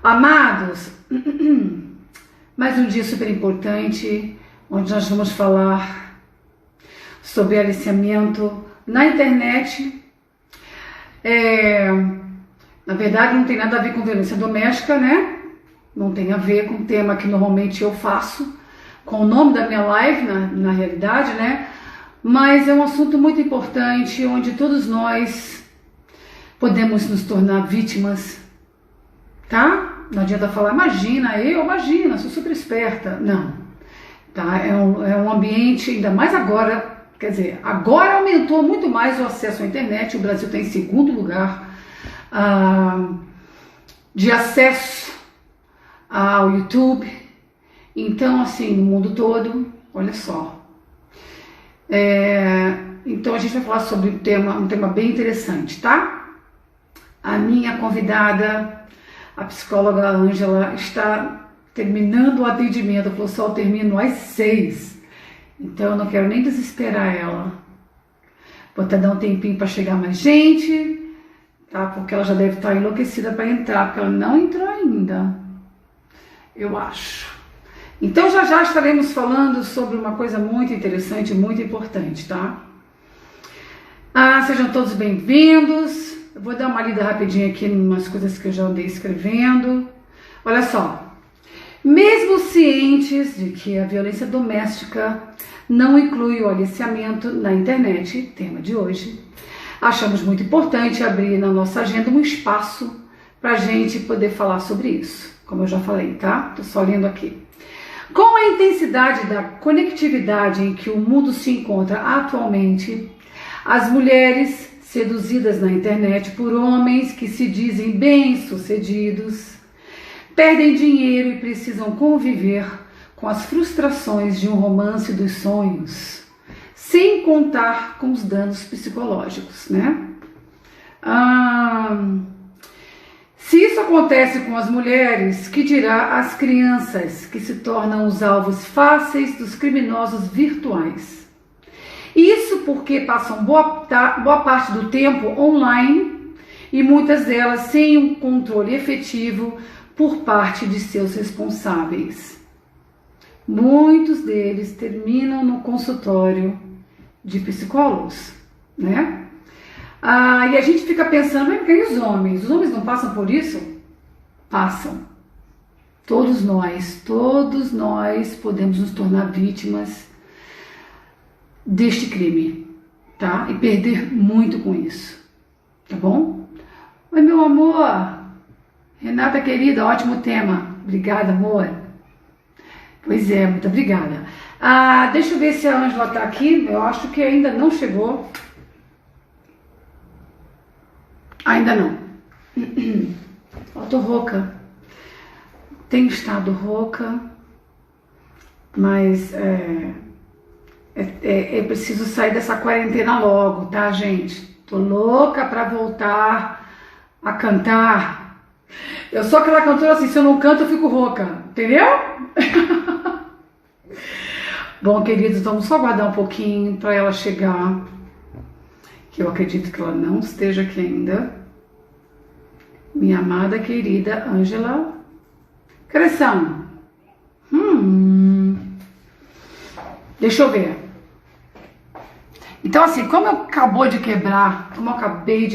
Amados, mais um dia super importante, onde nós vamos falar sobre aliciamento na internet. Na verdade, não tem nada a ver com violência doméstica, né? Não tem a ver com o tema que normalmente eu faço, com o nome da minha live, na realidade, né? Mas é um assunto muito importante, onde todos nós podemos nos tornar vítimas, tá? Não adianta falar, imagina, sou super esperta. Não, tá? É um ambiente, ainda mais agora, quer dizer, agora aumentou muito mais o acesso à internet. O Brasil está em segundo lugar de acesso ao YouTube. Então, assim, no mundo todo, olha só. Então a gente vai falar sobre um tema bem interessante, tá? A minha convidada, a psicóloga Ângela, está terminando o atendimento. Ela falou, só eu termino às 6. Então eu não quero nem desesperar ela. Vou até dar um tempinho para chegar mais gente, tá? Porque ela já deve estar enlouquecida para entrar, porque ela não entrou ainda, eu acho. Então já estaremos falando sobre uma coisa muito interessante, muito importante, tá? Sejam todos bem-vindos. Eu vou dar uma lida rapidinho aqui em umas coisas que eu já andei escrevendo. Olha só. Mesmo cientes de que a violência doméstica não inclui o aliciamento na internet, tema de hoje, achamos muito importante abrir na nossa agenda um espaço para a gente poder falar sobre isso. Como eu já falei, tá? Tô só lendo aqui. Com a intensidade da conectividade em que o mundo se encontra atualmente, as mulheres seduzidas na internet por homens que se dizem bem-sucedidos perdem dinheiro e precisam conviver com as frustrações de um romance dos sonhos, sem contar com os danos psicológicos, né? Se isso acontece com as mulheres, que dirá as crianças que se tornam os alvos fáceis dos criminosos virtuais? Isso porque passam boa parte do tempo online e muitas delas sem um controle efetivo por parte de seus responsáveis. Muitos deles terminam no consultório de psicólogos, né? E a gente fica pensando, e os homens? Os homens não passam por isso? Passam. Todos nós podemos nos tornar vítimas deste crime, tá? E perder muito com isso, tá bom? Oi, meu amor. Renata querida, ótimo tema. Obrigada, amor. Pois é, muito obrigada. Deixa eu ver se a Ângela tá aqui. Eu acho que ainda não chegou. Ainda não. Eu tô rouca. Tenho estado rouca, mas é preciso sair dessa quarentena logo, tá, gente? Tô louca pra voltar a cantar. Eu sou aquela cantora assim, se eu não canto eu fico rouca, entendeu? Bom, queridos, vamos só aguardar um pouquinho pra ela chegar, que eu acredito que ela não esteja aqui ainda. Minha amada querida Ângela. Cresção. Deixa eu ver. Então, assim, como eu acabei de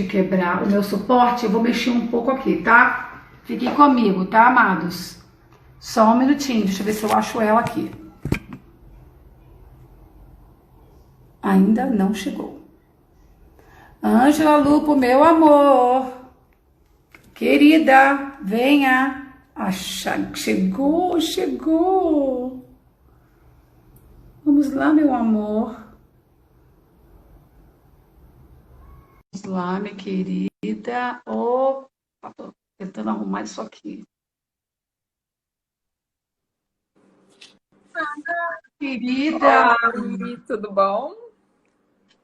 quebrar o meu suporte, eu vou mexer um pouco aqui, tá? Fiquem comigo, tá, amados? Só um minutinho, deixa eu ver se eu acho ela aqui. Ainda não chegou. Ângela Lupo, meu amor. Querida, venha. Chegou. Vamos lá, meu amor. Vamos lá, minha querida. Opa, tô tentando arrumar isso aqui. Querida. Oi, tudo bom?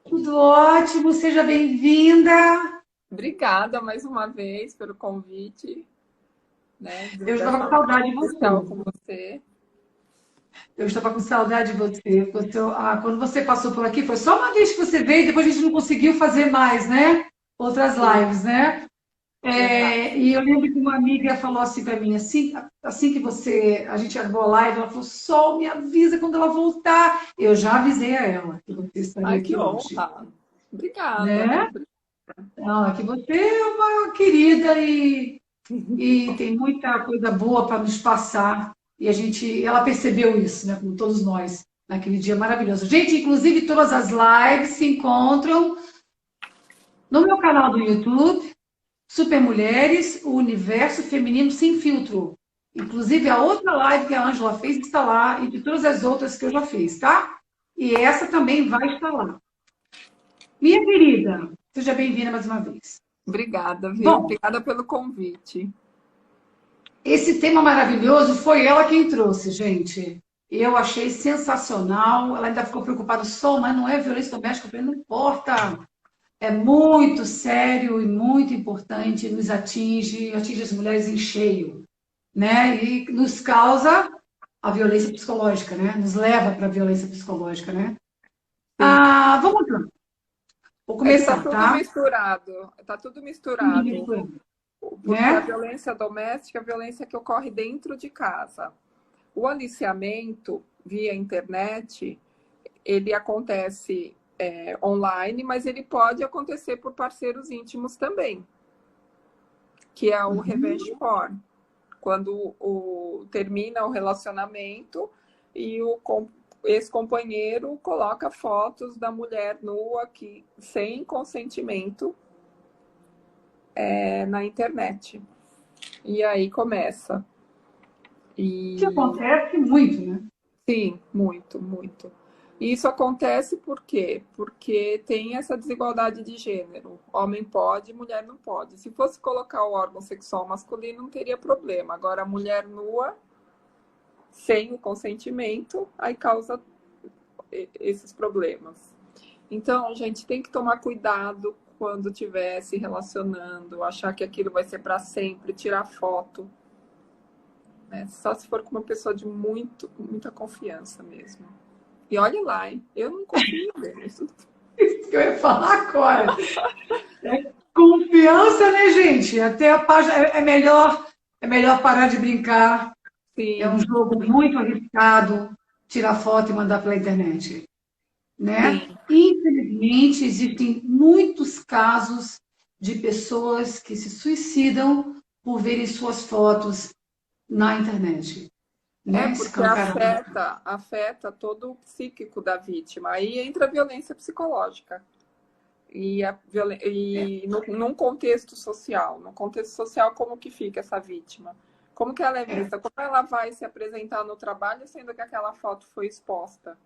Tudo ótimo, seja bem-vinda. Obrigada mais uma vez pelo convite, né? Eu estava com saudade de você. Com você. Eu estava com saudade de você. Quando você passou por aqui, foi só uma vez que você veio, depois a gente não conseguiu fazer mais, né? Outras lives, né? Verdade. E eu lembro que uma amiga falou assim para mim, assim que a gente acabou a live, ela falou, Sol, me avisa quando ela voltar. Eu já avisei a ela que você estaria Ai, que aqui hoje, honra. Obrigada. né? Ela, que você é uma querida e tem muita coisa boa para nos passar. E ela percebeu isso, né? Como todos nós, naquele dia maravilhoso. Gente, inclusive todas as lives se encontram no meu canal do YouTube, Super Mulheres, o Universo Feminino Sem Filtro. Inclusive, a outra live que a Ângela fez está lá, e de todas as outras que eu já fiz, tá? E essa também vai estar lá. Minha querida, seja bem-vinda mais uma vez. Obrigada, viu? Bom, Obrigada pelo convite. esse tema maravilhoso foi ela quem trouxe, gente. Eu achei sensacional. Ela ainda ficou preocupada, só, mas não é violência doméstica. Eu falei, não importa. É muito sério e muito importante, nos atinge as mulheres em cheio, né? E nos causa a violência psicológica, né? Nos leva para a violência psicológica, né? Sim. Vamos lá. Vou É que tá começar, tudo tá? misturado. Tá tudo Tudo misturado. misturado, Porque a né? violência doméstica é a violência que ocorre dentro de casa. O aliciamento via internet, ele acontece online, mas ele pode acontecer por parceiros íntimos também, que é o revenge porn. Quando termina o relacionamento e o ex-companheiro coloca fotos da mulher nua que, sem consentimento na internet. E aí começa. Que E acontece muito, né? sim, muito, muito. E isso acontece por quê? Porque tem essa desigualdade de gênero. Homem pode, mulher não pode. Se fosse colocar o órgão sexual masculino, não teria problema. Agora, a mulher nua, sem o consentimento, aí causa esses problemas. Então, a gente tem que tomar cuidado quando estiver se relacionando, achar que aquilo vai ser para sempre, tirar foto. Né? Só se for com uma pessoa de muita confiança mesmo. E olhe lá, hein? Eu não confio neles. Isso que eu ia falar agora. Confiança, né, gente? Até a página é melhor parar de brincar. É um Sim, jogo muito arriscado tirar foto e mandar pela internet, né? sim. Infelizmente, existem muitos casos de pessoas que se suicidam por verem suas fotos na internet, É né? porque Escancarado. afeta todo o psíquico da vítima. Aí entra a violência psicológica. Num contexto social. No contexto social, como que fica essa vítima? Como que ela é É, vista? Como ela vai se apresentar no trabalho, sendo que aquela foto foi exposta?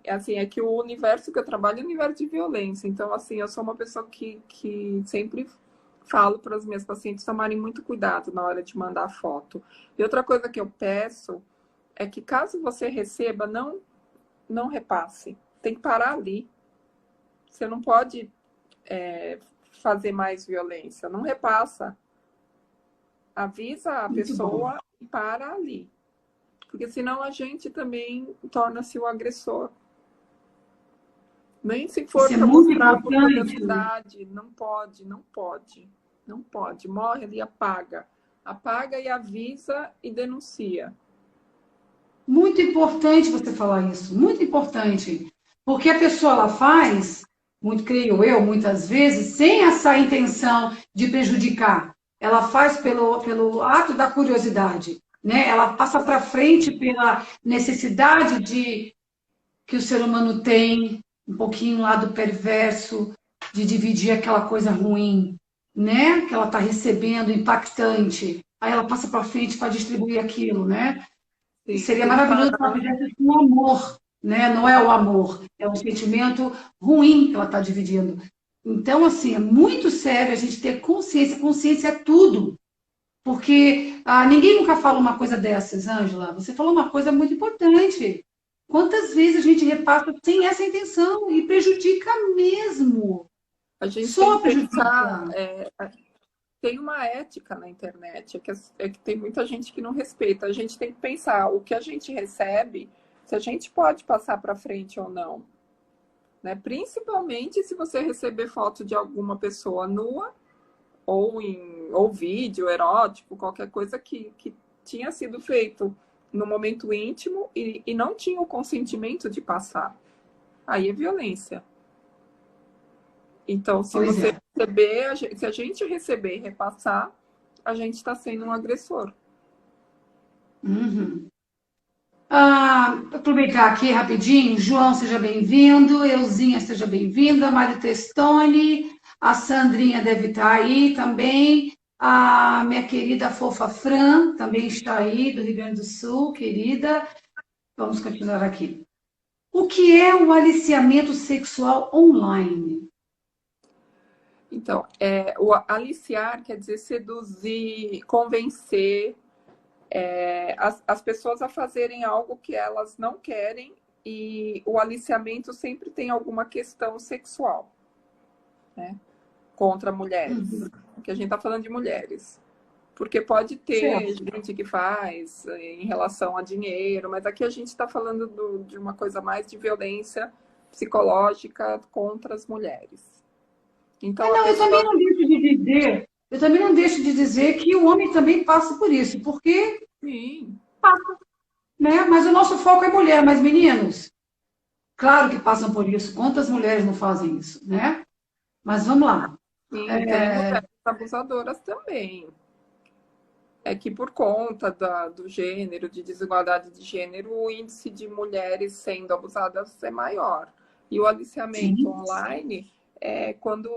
É que o universo que eu trabalho é um universo de violência. Então, assim, eu sou uma pessoa que sempre falo para as minhas pacientes tomarem muito cuidado na hora de mandar foto. E outra coisa que eu peço é que, caso você receba, não repasse. Tem que parar ali. Você não pode fazer mais violência. Não repassa. Avisa a muito bom. pessoa e para ali. Porque senão a gente também torna-se o agressor. Nem se for Isso é para muito mostrar por importante. curiosidade. Não pode, não pode. Não pode. Morre ali, apaga. Apaga e avisa e denuncia. Muito importante você falar isso, muito importante. Porque a pessoa ela faz, muito creio eu, muitas vezes, sem essa intenção de prejudicar. Ela faz pelo ato da curiosidade, né? Ela passa para frente pela necessidade que o ser humano tem, um pouquinho lá do perverso, de dividir aquela coisa ruim, né? Que ela está recebendo, impactante. Aí ela passa para frente para distribuir aquilo, né? E Sim, seria tem que maravilhoso se ela parar. fizesse com amor, né? Não é o amor, é um sentimento ruim que ela está dividindo. Então, assim, é muito sério a gente ter consciência. Consciência é tudo. Porque ninguém nunca fala uma coisa dessas, Ângela. Você falou uma coisa muito importante. Quantas vezes a gente repassa sem essa intenção e prejudica mesmo? A gente tem Só que pensar. prejudica. Tem uma ética na internet, é que tem muita gente que não respeita. A gente tem que pensar o que a gente recebe, se a gente pode passar para frente ou não. Né? Principalmente se você receber foto de alguma pessoa nua ou vídeo erótico, qualquer coisa que tinha sido feito no momento íntimo e não tinha o consentimento de passar. Aí é violência. Então, se Pois você é. receber, se a gente receber e repassar, a gente está sendo um agressor. Uhum. Aproveitar aqui rapidinho, João, seja bem-vindo, Euzinha, seja bem-vinda, Mário Testoni, a Sandrinha deve estar aí também, a minha querida fofa Fran também está aí, do Rio Grande do Sul, querida. Vamos continuar aqui. O que é o aliciamento sexual online? Então, o aliciar quer dizer seduzir, convencer as pessoas a fazerem algo que elas não querem, e o aliciamento sempre tem alguma questão sexual, né? Contra mulheres. Uhum. Porque a gente está falando de mulheres. Porque pode ter Certo. gente que faz em relação a dinheiro, mas aqui a gente está falando de uma coisa mais de violência psicológica contra as mulheres. Então a Não, pessoa. eu também não deixo de dizer que o homem também passa por isso, porque, Sim, né? Mas o nosso foco é mulher, mas meninos, claro que passam por isso. Quantas mulheres não fazem isso, né? Mas vamos lá. sim, tem mulheres abusadoras também. É que por conta do gênero, de desigualdade de gênero, o índice de mulheres sendo abusadas é maior. E o aliciamento Sim, online é quando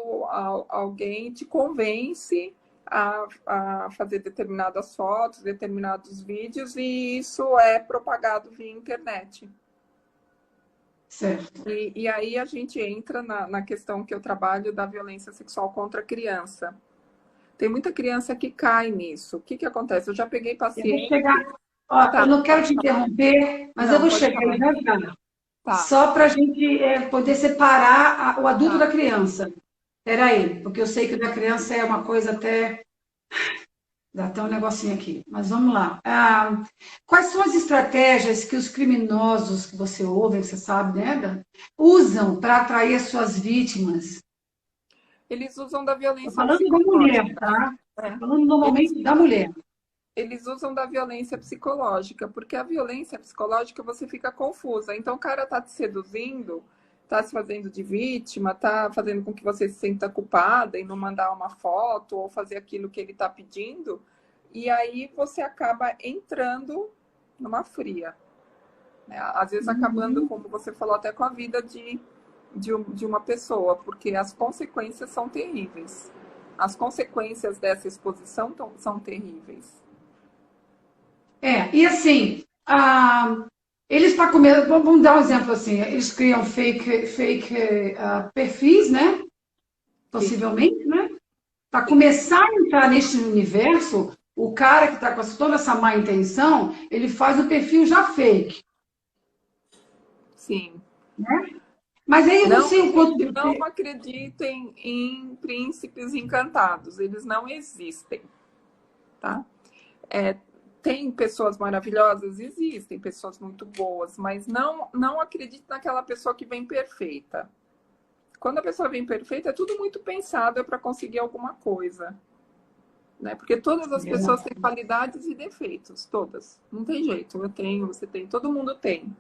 alguém te convence a fazer determinadas fotos, determinados vídeos, e isso é propagado via internet. certo. E aí a gente entra na questão que eu trabalho da violência sexual contra a criança. Tem muita criança que cai nisso. O que que acontece? Eu já peguei Eu vou paciente. chegar, ó, eu Tá, não quero te interromper, mas eu não, vou pode chegar aí falar. já já. Tá, Só para a gente poder separar o adulto tá. da criança. Peraí, porque eu sei que o da criança é uma coisa até. Dá até um negocinho aqui, mas vamos lá. Quais são as estratégias que os criminosos que você ouve, você sabe, né, Dan, usam para atrair as suas vítimas? Eles usam da Estou violência falando da mulher, psicológica. tá? Né? Falando Eles, normalmente da mulher. eles usam da violência psicológica, porque a violência psicológica você fica confusa. Então o cara tá te seduzindo, tá se fazendo de vítima, tá fazendo com que você se sinta culpada e não mandar uma foto ou fazer aquilo que ele tá pedindo. E aí você acaba entrando numa fria. Né? Às vezes acabando, como você falou, até com a vida de uma pessoa, porque as consequências são terríveis. As consequências dessa exposição são terríveis. E assim, eles para comer, vamos dar um exemplo assim, eles criam fake perfis, né? Sim, Possivelmente, né? Para sim, começar a entrar neste universo, o cara que está com toda essa má intenção, ele faz o perfil já fake. sim. Mas aí eu não Não, sei o quanto não você. acreditem em príncipes encantados. Eles não existem, tá? É, tem pessoas maravilhosas? Existem pessoas muito boas, mas não acredite naquela pessoa que vem perfeita. Quando a pessoa vem perfeita, é tudo muito pensado para conseguir alguma coisa. Né? Porque todas as pessoas têm qualidades e defeitos, todas. Não tem jeito. Eu tenho, você tem, todo mundo tem.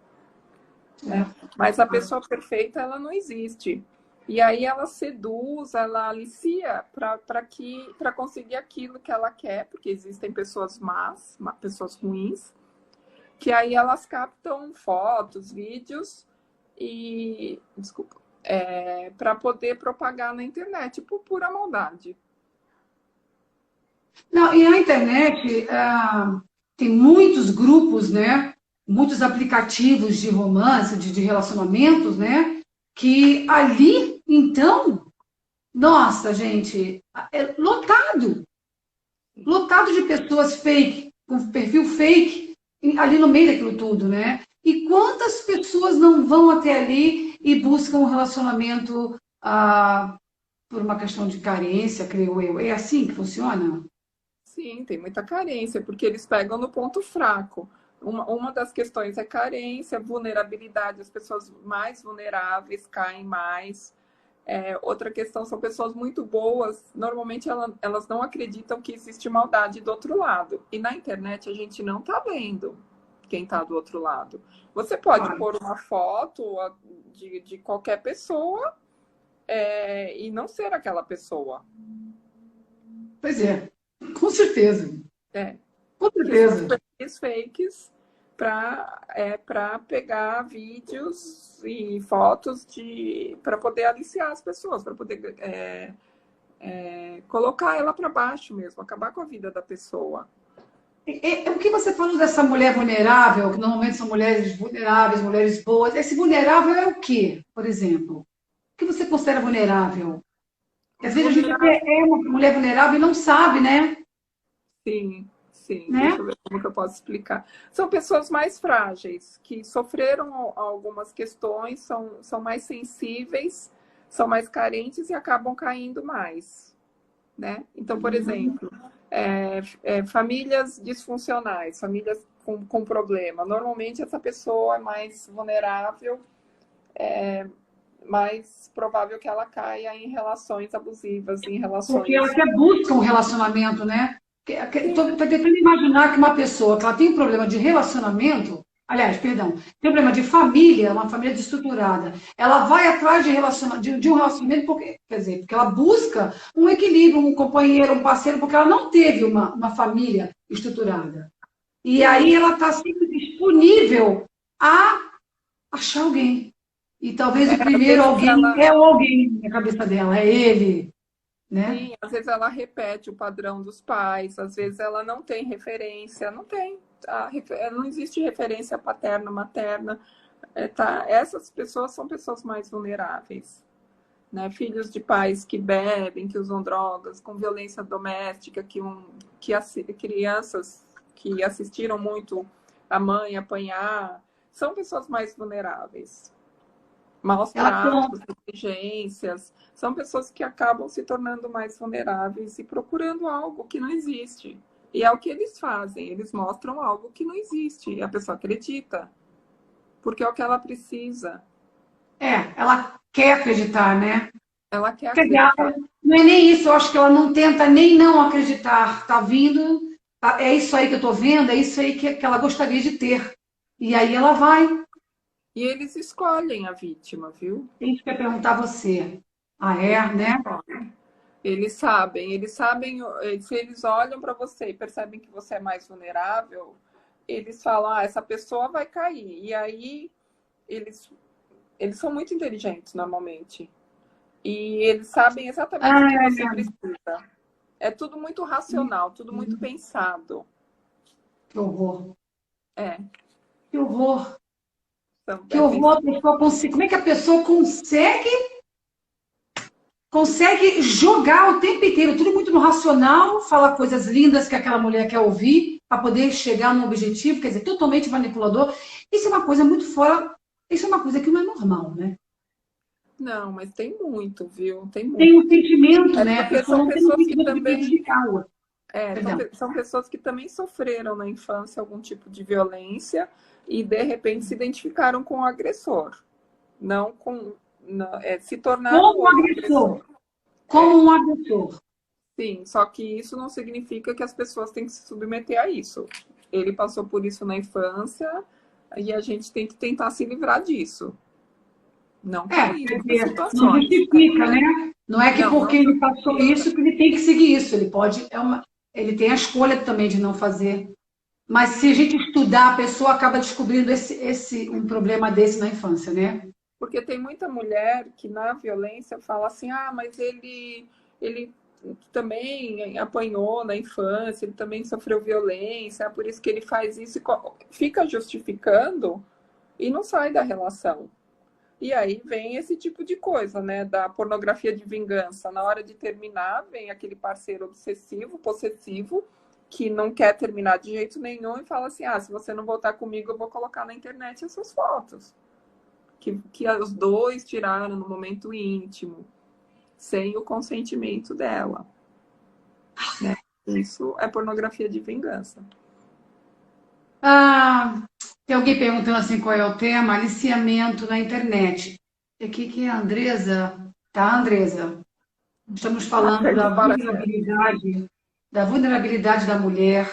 Né? Mas a pessoa perfeita, ela não existe. E aí ela seduz, ela alicia para conseguir aquilo que ela quer, porque existem pessoas más, pessoas ruins, que aí elas captam fotos, vídeos e, desculpa, para poder propagar na internet por pura maldade. Não, e a internet tem muitos grupos, né? Muitos aplicativos de romance, de relacionamentos, né? Que ali, então, nossa, gente, é lotado. Lotado de pessoas fake, com perfil fake, ali no meio daquilo tudo, né? E quantas pessoas não vão até ali e buscam um relacionamento por uma questão de carência, creio eu. É assim que funciona? Sim, tem muita carência, porque eles pegam no ponto fraco. Uma das questões é carência, vulnerabilidade, as pessoas mais vulneráveis caem mais. Outra questão, são pessoas muito boas, normalmente elas não acreditam que existe maldade do outro lado. E na internet a gente não está vendo quem está do outro lado. Você pode Claro. pôr uma foto de qualquer pessoa e não ser aquela pessoa. Pois é, com certeza. É. Com Que são os certeza. perfis fakes para pegar vídeos e fotos para poder aliciar as pessoas, para poder colocar ela para baixo mesmo, acabar com a vida da pessoa. O que você falou dessa mulher vulnerável, que normalmente são mulheres vulneráveis, mulheres boas, esse vulnerável é o quê, por exemplo? O que você considera vulnerável? Porque às vezes a gente Vulnerável, até é uma mulher vulnerável e não sabe, né? sim, sim. Né? Deixa eu ver como que eu posso explicar. São pessoas mais frágeis, que sofreram algumas questões, são mais sensíveis, são mais carentes e acabam caindo mais. Né? Então, por exemplo, famílias disfuncionais, famílias com problema. Normalmente essa pessoa é mais vulnerável, mais provável que ela caia em relações abusivas, em Porque ela relações. até busca um relacionamento, né? Sim, Estou tentando imaginar que uma pessoa que ela tem um problema de relacionamento, aliás, perdão, tem um problema de família, uma família desestruturada, ela vai atrás de um relacionamento porque, quer dizer, porque ela busca um equilíbrio, um companheiro, um parceiro, porque ela não teve uma família estruturada. E aí sim. ela está sempre disponível a achar alguém. E talvez o Às primeiro vezes alguém ela, é o alguém na cabeça dela, é ele, né? sim, às vezes ela repete o padrão dos pais, às vezes ela não tem referência, não tem. Não existe referência paterna, materna. Essas pessoas são pessoas mais vulneráveis. Né? Filhos de pais que bebem, que usam drogas, com violência doméstica, crianças que assistiram muito a mãe apanhar, são pessoas mais vulneráveis. Maus Ela tratos, negligências, são pessoas que acabam se tornando mais vulneráveis e procurando algo que não existe. E é o que eles fazem, eles mostram algo que não existe, e a pessoa acredita, porque é o que ela precisa. ela quer acreditar, né? Ela quer Quer dizer, acreditar. não é nem isso, eu acho que ela não tenta nem não acreditar. Tá vindo, é isso aí que eu tô vendo, é isso aí que ela gostaria de ter. E aí ela vai. E eles escolhem a vítima, viu? A gente quer perguntar a você. Ah, Eles é, né? escolhem. Eles sabem, se eles olham para você e percebem que você é mais vulnerável, eles falam, essa pessoa vai cair. E aí eles, eles são muito inteligentes normalmente. E eles sabem exatamente o que Ah, você precisa. É tudo muito racional, tudo muito pensado. que horror. É, Que horror. Que é horror. pensado. Como é que a pessoa consegue jogar o tempo inteiro, tudo muito no racional, falar coisas lindas que aquela mulher quer ouvir, para poder chegar no objetivo, quer dizer, totalmente manipulador. Isso é uma coisa muito fora, isso é uma coisa que não é normal, né? Não, mas tem muito, viu? Tem Tem um muito. sentimento, É né? A porque pessoa são não tem um pessoas que sentimento de também prejudicar o outro. Perdão. são pessoas que também sofreram na infância algum tipo de violência e de repente se identificaram com o agressor, não com se tornaram Como um outro agressor. agressor. Como É, um agressor. sim, só que isso não significa que as pessoas têm que se submeter a isso. Ele passou por isso na infância e a gente tem que tentar se livrar disso, não cair Quer nessas dizer, não situações. justifica, né? Não é que Não, porque não ele passou justifica. isso que ele tem que seguir isso. Ele pode, ele tem a escolha também de não fazer. Mas se a gente estudar, a pessoa acaba descobrindo um problema desse na infância, né? Porque tem muita mulher que na violência fala assim, mas ele também apanhou na infância, ele também sofreu violência, por isso que ele faz isso, e fica justificando e não sai da relação. E aí vem esse tipo de coisa, né? Da pornografia de vingança. Na hora de terminar, vem aquele parceiro obsessivo, possessivo, que não quer terminar de jeito nenhum e fala assim: se você não voltar comigo, eu vou colocar na internet essas fotos. Que os dois tiraram no momento íntimo, sem o consentimento dela. Né? Isso é pornografia de vingança. Ah, tem alguém perguntando assim qual é o tema? Aliciamento na internet. Aqui que é a Andresa. tá, Andresa? Estamos Ah, falando agora sim. da vulnerabilidade da mulher.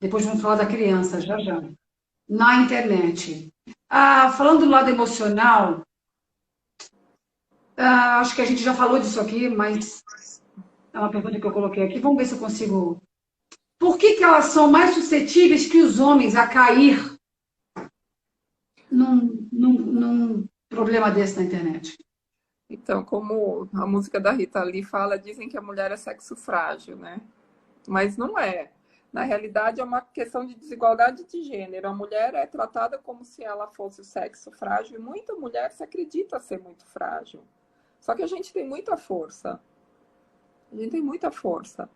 Depois vamos falar da criança, já já. Na internet. Falando do lado emocional, acho que a gente já falou disso aqui, mas é uma pergunta que eu coloquei aqui. Vamos ver se eu consigo. Por que que elas são mais suscetíveis que os homens a cair num problema desse na internet? Então, como a música da Rita Lee fala, dizem que a mulher é sexo frágil, né? Mas não é. Na realidade, é uma questão de desigualdade de gênero. A mulher é tratada como se ela fosse o sexo frágil, e muita mulher se acredita ser muito frágil. Só que a gente tem muita força. A gente tem muita força.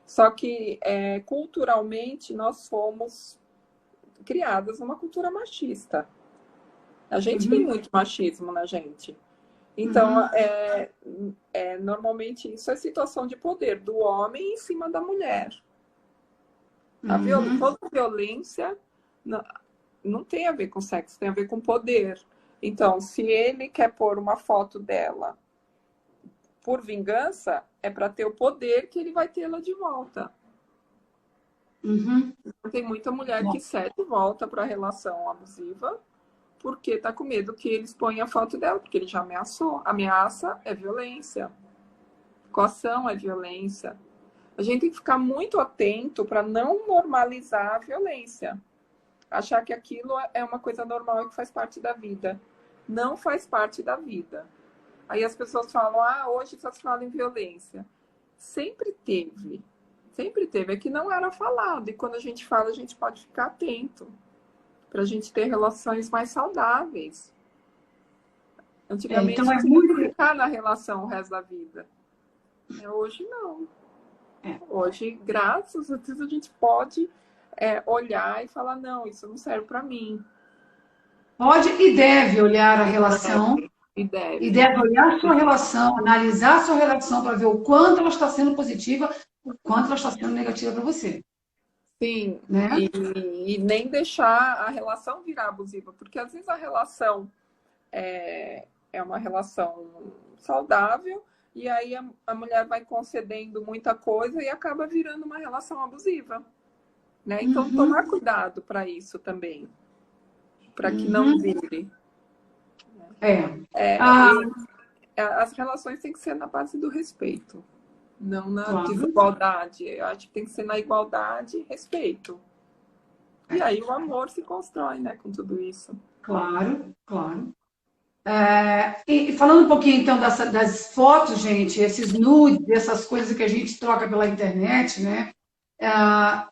Só que culturalmente nós fomos criadas numa cultura machista. A gente tem Uhum, muito machismo na gente. Então, uhum, normalmente isso é situação de poder do homem em cima da mulher. uhum, Toda violência não tem a ver com sexo, tem a ver com poder. Então, se ele quer pôr uma foto dela por vingança, é para ter o poder que ele vai tê-la de volta. uhum. Tem muita mulher que cede e volta para a relação abusiva porque tá com medo que eles ponham a foto dela, porque ele já ameaçou. Ameaça é violência. Coação é violência. A gente tem que ficar muito atento para não normalizar a violência. Achar que aquilo é uma coisa normal e que faz parte da vida. Não faz parte da vida. Aí as pessoas falam, hoje só se fala em violência. Sempre teve. Sempre teve. É que não era falado. E quando a gente fala, a gente pode ficar atento. Para a gente ter relações mais saudáveis. Então Antigamente é tinha que muito. ficar na relação o resto da vida. Hoje não. É, Hoje, graças a Deus, a gente pode olhar e falar, não, isso não serve para mim. pode e deve olhar a relação, Deve, e e deve. deve olhar a sua relação, analisar a sua relação para ver o quanto ela está sendo positiva, o quanto ela está sendo negativa para você, Sim, né? e nem deixar a relação virar abusiva, porque às vezes a relação é uma relação saudável, e aí a mulher vai concedendo muita coisa e acaba virando uma relação abusiva. Né? Então, tomar Uhum, cuidado para isso também, para que não uhum, vire. é. É, Ah, e as relações têm que ser na base do respeito, não na claro, desigualdade. Eu acho que tem que ser na igualdade e respeito. E é, aí o amor se constrói, né, com tudo isso. claro, claro. E falando um pouquinho então das fotos, gente, esses nudes, essas coisas que a gente troca pela internet, né? Ah,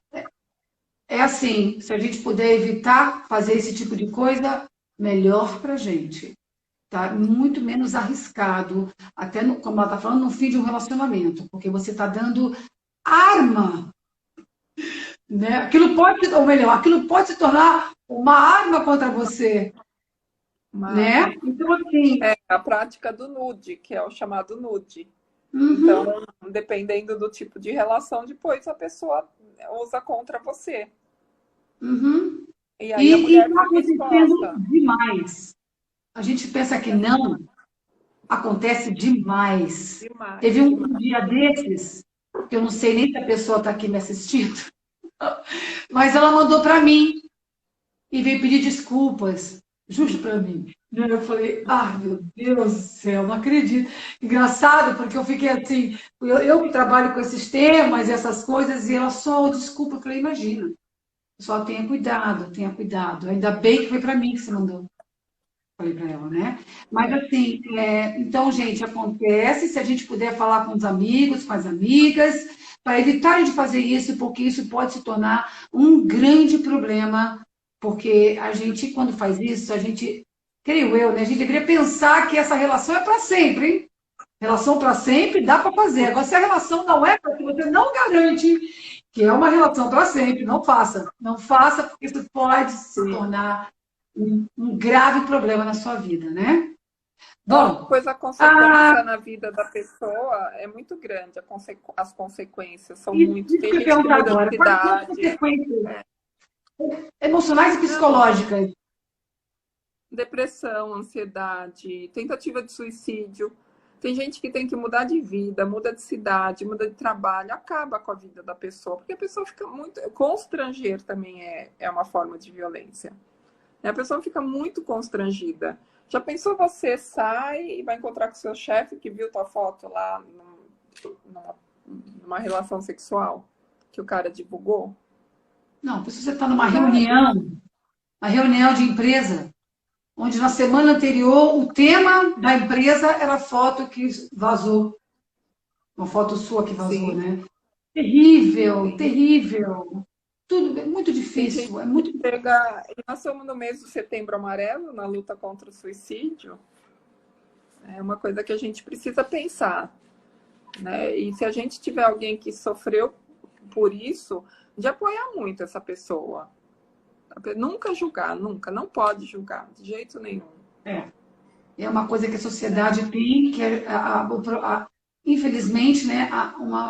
é assim, se a gente puder evitar fazer esse tipo de coisa, melhor pra gente. Tá muito menos arriscado, até como ela está falando, no fim de um relacionamento, porque você está dando arma, né? Aquilo pode, ou melhor, aquilo pode se tornar uma arma contra você, Uma né? arma. Então, assim, A prática do nude, que é o chamado nude. Então, uhum, dependendo do tipo de relação, depois a pessoa usa contra você. uhum. E aí a E mulher está fica acontecendo exposta. demais. A gente pensa que não, acontece demais. Teve Demais, um demais. dia desses, que eu não sei nem se a pessoa está aqui me assistindo, mas ela mandou para mim e veio pedir desculpas, justo para mim. Eu falei, meu Deus do céu, não acredito. Engraçado, porque eu fiquei assim, eu que trabalho com esses temas, essas coisas, e ela só, desculpa, eu falei, imagina, só tenha cuidado, tenha cuidado. Ainda bem que foi para mim que você mandou. Falei para ela, né? Mas É. assim, então, gente, acontece, se a gente puder falar com os amigos, com as amigas, para evitarem de fazer isso, porque isso pode se tornar um grande problema, porque a gente, quando faz isso, a gente, creio eu, né? A gente deveria pensar que essa relação é para sempre, hein? Relação para sempre dá para fazer. Agora, se a relação não é para que você não garante que é uma relação para sempre, não faça. Não faça, porque isso pode se Sim. tornar um grave problema na sua vida, né? Bom, Pois a consequência na vida da pessoa é muito grande, as consequências são muito. isso Tem que eu ia gente que perguntar muda de agora. Quais são as cidade, consequências emocionais e não, psicológicas? depressão, ansiedade, tentativa de suicídio. Tem gente que tem que mudar de vida, muda de cidade, muda de trabalho, acaba com a vida da pessoa, porque a pessoa fica muito. Constranger também é uma forma de violência. A pessoa fica muito constrangida. Já pensou, você sai e vai encontrar com seu chefe que viu tua foto lá numa relação sexual que o cara divulgou? Não, se você está numa reunião, uma reunião de empresa, onde na semana anterior o tema da empresa era a foto que vazou. Uma foto sua que vazou, Sim, né? Terrível, sim. terrível. Tudo é muito Tem gente difícil, é muito. que chega. E nós estamos no mês do Setembro Amarelo, na luta contra o suicídio. É uma coisa que a gente precisa pensar, né? E se a gente tiver alguém que sofreu por isso, de apoiar muito essa pessoa. Nunca julgar, nunca, não pode julgar, de jeito nenhum. É uma coisa que a sociedade tem, que é, infelizmente, né,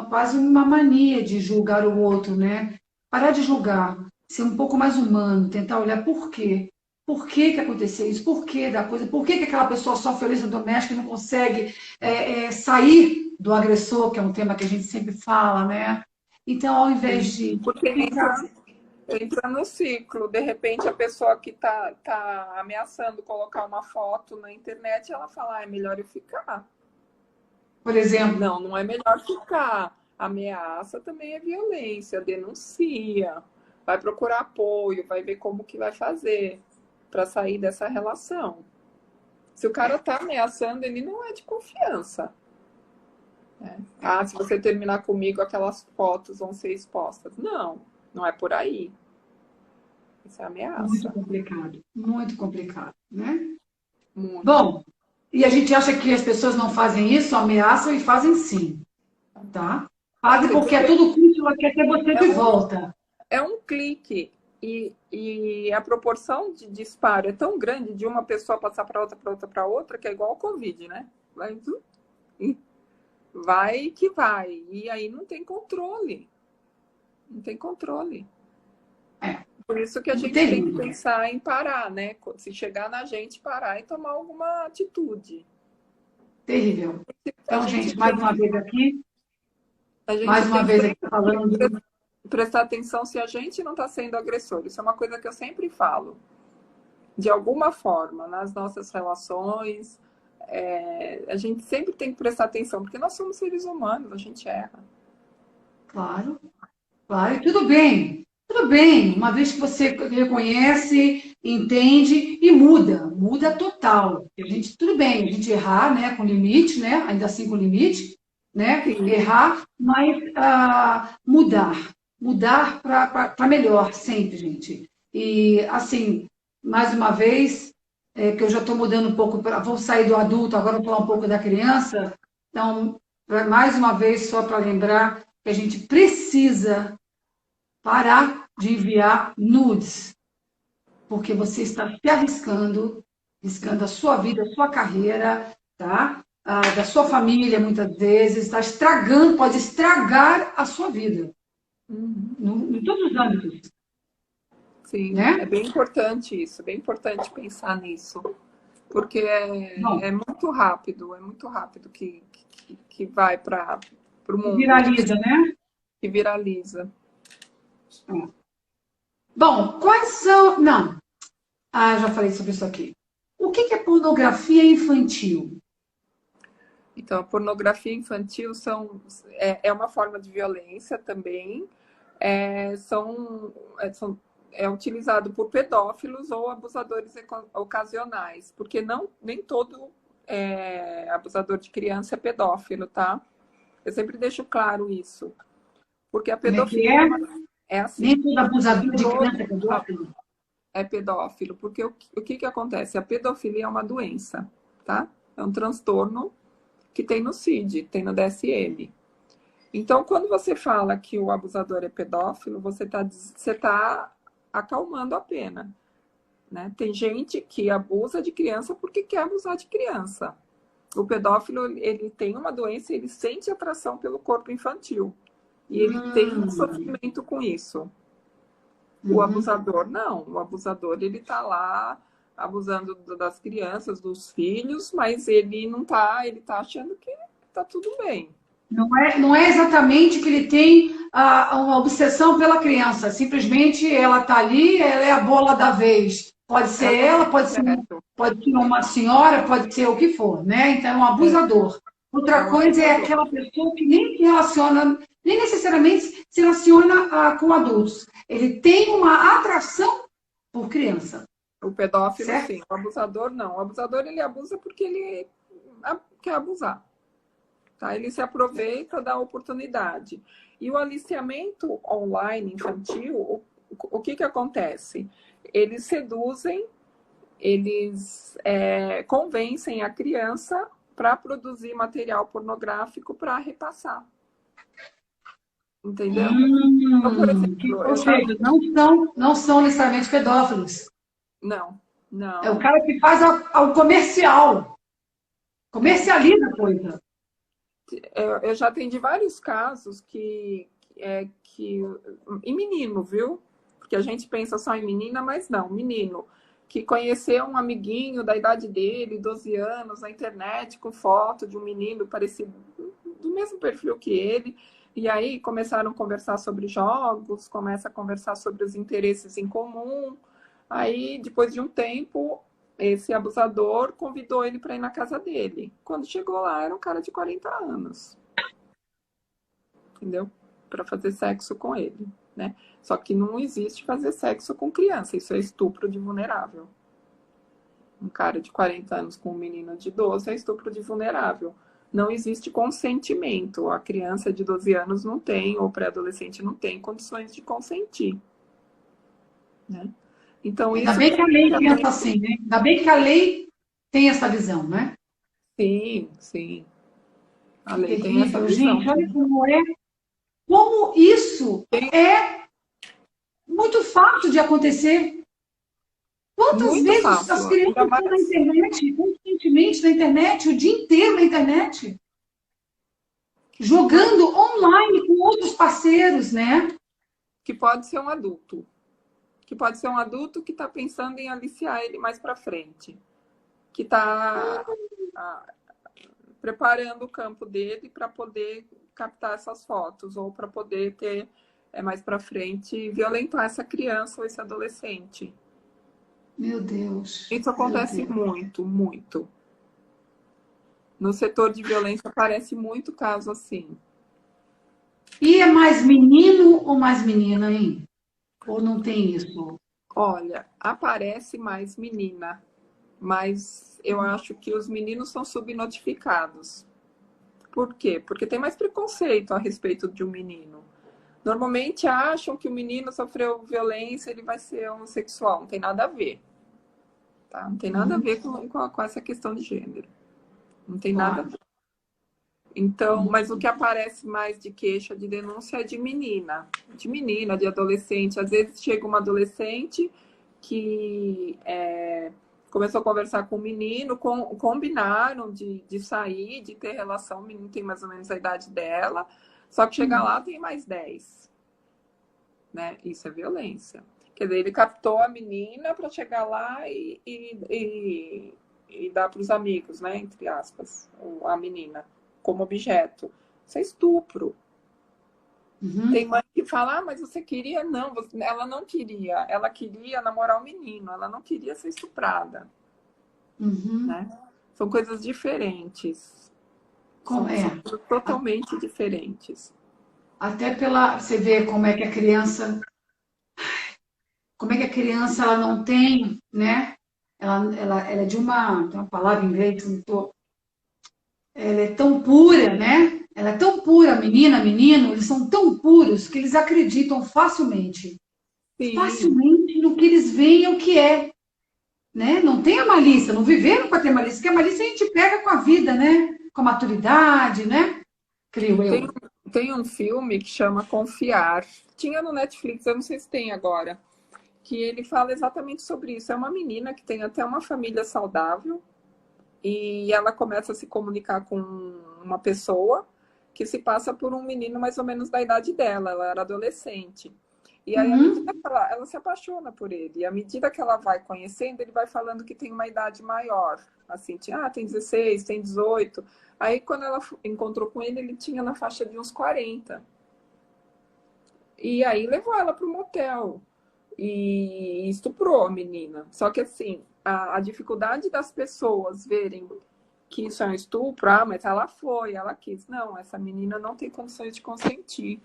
quase uma mania de julgar o outro, né? Parar de julgar, ser um pouco mais humano, tentar olhar por quê. Por que que aconteceu isso? Por que da coisa? Por que que aquela pessoa sofre violência doméstica e não consegue sair do agressor, que é um tema que a gente sempre fala, né? Então, ao invés de Porque ficar. entra no ciclo. De repente, a pessoa que tá ameaçando colocar uma foto na internet, ela fala, ah, é melhor eu ficar. Por exemplo, Não, não é melhor ficar. Ameaça também é violência, denuncia, vai procurar apoio, vai ver como que vai fazer para sair dessa relação. Se o cara tá ameaçando, ele não é de confiança. Né? Ah, se você terminar comigo, aquelas fotos vão ser expostas. Não, não é por aí. Isso é muito ameaça. complicado, né? Muito. Bom, e a gente acha que as pessoas não fazem isso, ameaçam e fazem sim, tá? Fazem Fazem, porque é porque tudo custo, ela quer ter você é de um, volta. é um clique. E a proporção de disparo é tão grande de uma pessoa passar para outra, para outra, para outra, que é igual ao Covid, né? Vai que vai. E aí não tem controle. Não tem controle. É, Por isso que a gente tem que terrível, pensar em parar, né? Se chegar na gente, parar e tomar alguma atitude. terrível. A Então, gente gente, mais tem, uma vez aqui, a gente mais uma tem vez que aqui falando. prestar atenção se a gente não está sendo agressor. Isso é uma coisa que eu sempre falo. De alguma forma, nas nossas relações, a gente sempre tem que prestar atenção, porque nós somos seres humanos, a gente erra. Claro, claro, e tudo bem. Tudo bem, uma vez que você reconhece, entende e muda, muda total. A gente, tudo bem, a gente errar, né, com limite, né, ainda assim com limite, né, Sim. errar, mas mudar para melhor sempre, gente. E assim, mais uma vez, que eu já estou mudando um pouco, vou sair do adulto, agora vou falar um pouco da criança. Então, mais uma vez, só para lembrar que a gente precisa parar de enviar nudes, porque você está se arriscando, arriscando a sua vida, a sua carreira, tá? Da sua família, muitas vezes, está estragando, pode estragar a sua vida, Uhum. em todos os âmbitos, Sim, é né? bem importante isso, é bem importante pensar nisso, porque Bom, é muito rápido que vai para o mundo isso, viraliza, né? que viraliza. Bom, quais são. Não, já falei sobre isso aqui. O que é pornografia infantil? Então, a pornografia infantil é uma forma de violência também, é, são, é utilizado por pedófilos ou abusadores ocasionais, porque nem todo abusador de criança é pedófilo, tá? Eu sempre deixo claro isso, porque a Como é que pedofilia é? é assim, Nem todo abusador nem de criança todo é pedófilo? é pedófilo, porque o que acontece? A pedofilia é uma doença, tá? É um transtorno que tem no CID, tem no DSM. Então, quando você fala que o abusador é pedófilo, você tá acalmando a pena. Né? Tem gente que abusa de criança porque quer abusar de criança. O pedófilo, ele tem uma doença, ele sente atração pelo corpo infantil. E ele tem um sofrimento com isso. O Uhum. abusador, não. O abusador, ele tá lá abusando das crianças, dos filhos, mas ele não tá, ele tá achando que tá tudo bem. Não é exatamente que ele tem uma obsessão pela criança, simplesmente ela está ali, ela é a bola da vez. Pode ser ela, Certo. pode ser uma senhora, pode ser o que for, né? Então é um É, abusador. é Outra um coisa é abusador. aquela pessoa que nem se relaciona, nem necessariamente se relaciona com adultos. Ele tem uma atração por criança, O pedófilo, certo? sim. O abusador, não. O abusador, ele abusa porque ele quer abusar. Tá? Ele se aproveita da oportunidade. E o aliciamento online infantil, o que acontece? Eles seduzem, eles convencem a criança para produzir material pornográfico para repassar. Entendeu? Então, por exemplo, Ou eu já. seja, não são necessariamente pedófilos. Não, É o não. cara que faz o comercial, comercializa a coisa. Eu já atendi vários casos em menino, viu? Porque a gente pensa só em menina, mas não, menino que conheceu um amiguinho da idade dele, 12 anos, na internet, com foto de um menino parecido, do mesmo perfil que ele, e aí começaram a conversar sobre jogos, começa a conversar sobre os interesses em comum, aí depois de um tempo esse abusador convidou ele para ir na casa dele. Quando chegou lá, era um cara de 40 anos, entendeu? Para fazer sexo com ele, né? Só que não existe fazer sexo com criança, isso é estupro de vulnerável. Um cara de 40 anos com um menino de 12 é estupro de vulnerável. Não existe consentimento. A criança de 12 anos não tem, ou pré-adolescente não tem condições de consentir, né? Então, Ainda isso bem que a lei pensa tipicamente. assim, né? Ainda bem que a lei tem essa visão, né? Sim, sim. A Que lei tem essa terrível, visão. gente. Olha como é. Como isso Tem é muito fácil de acontecer. Quantas muito vezes as fácil. Ainda crianças estão na mais internet, constantemente na internet, o dia inteiro na internet, jogando online com outros parceiros, né? que pode ser um adulto. Que pode ser um adulto que está pensando em aliciar ele mais para frente. Que está preparando o campo dele para poder captar essas fotos ou para poder ter mais para frente violentar essa criança ou esse adolescente. Meu Deus, Isso meu acontece Deus. muito, muito. No setor de violência aparece muito caso assim. E é mais menino ou mais menina, hein? Ou não tem isso? Olha, aparece mais menina, mas eu acho que os meninos são subnotificados. Por quê? Porque tem mais preconceito a respeito de um menino. Normalmente acham que o menino sofreu violência, ele vai ser homossexual. Não tem nada a ver. Tá? Não tem nada a Uhum, ver com essa questão de gênero. Não tem nada a claro. ver. Então, mas o Uhum. que aparece mais de queixa, de denúncia é de menina, de adolescente. Às vezes chega uma adolescente que começou a conversar com o menino, combinaram de sair, de ter relação, o menino tem mais ou menos a idade dela, só que chega lá tem mais 10, né? Isso é violência. Quer dizer, ele captou a menina para chegar lá e dar para os amigos, né? Entre aspas, a menina, como objeto. Isso é estupro. Tem Uhum. mãe que fala, mas você queria? Não, ela não queria. Ela queria namorar o menino, ela não queria ser estuprada, Uhum. né? São coisas diferentes. Como São é? coisas totalmente diferentes. Até pela você vê como é que a criança, como é que a criança ela não tem, né? Ela é tem uma palavra em inglês, não tô, ela é tão pura, né? Ela é tão pura, menina, menino, eles são tão puros que eles acreditam Sim, facilmente no que eles veem o que é, né? Não tem a malícia, não viveram para ter malícia, porque a malícia a gente pega com a vida, né? Com a maturidade, né? Creio tem, eu. tem um filme que chama Confiar. Tinha no Netflix, eu não sei se tem agora, que ele fala exatamente sobre isso. É uma menina que tem até uma família saudável e ela começa a se comunicar com uma pessoa que se passa por um menino mais ou menos da idade dela. Ela era adolescente. E aí, à medida Uhum. que ela se apaixona por ele, e à medida que ela vai conhecendo, ele vai falando que tem uma idade maior. Assim, tem 16, tem 18. Aí, quando ela encontrou com ele tinha na faixa de uns 40. E aí levou ela para o motel e estuprou a menina. Só que assim, a dificuldade das pessoas verem que isso é um estupro, mas ela foi, ela quis. Não, essa menina não tem condições de consentir.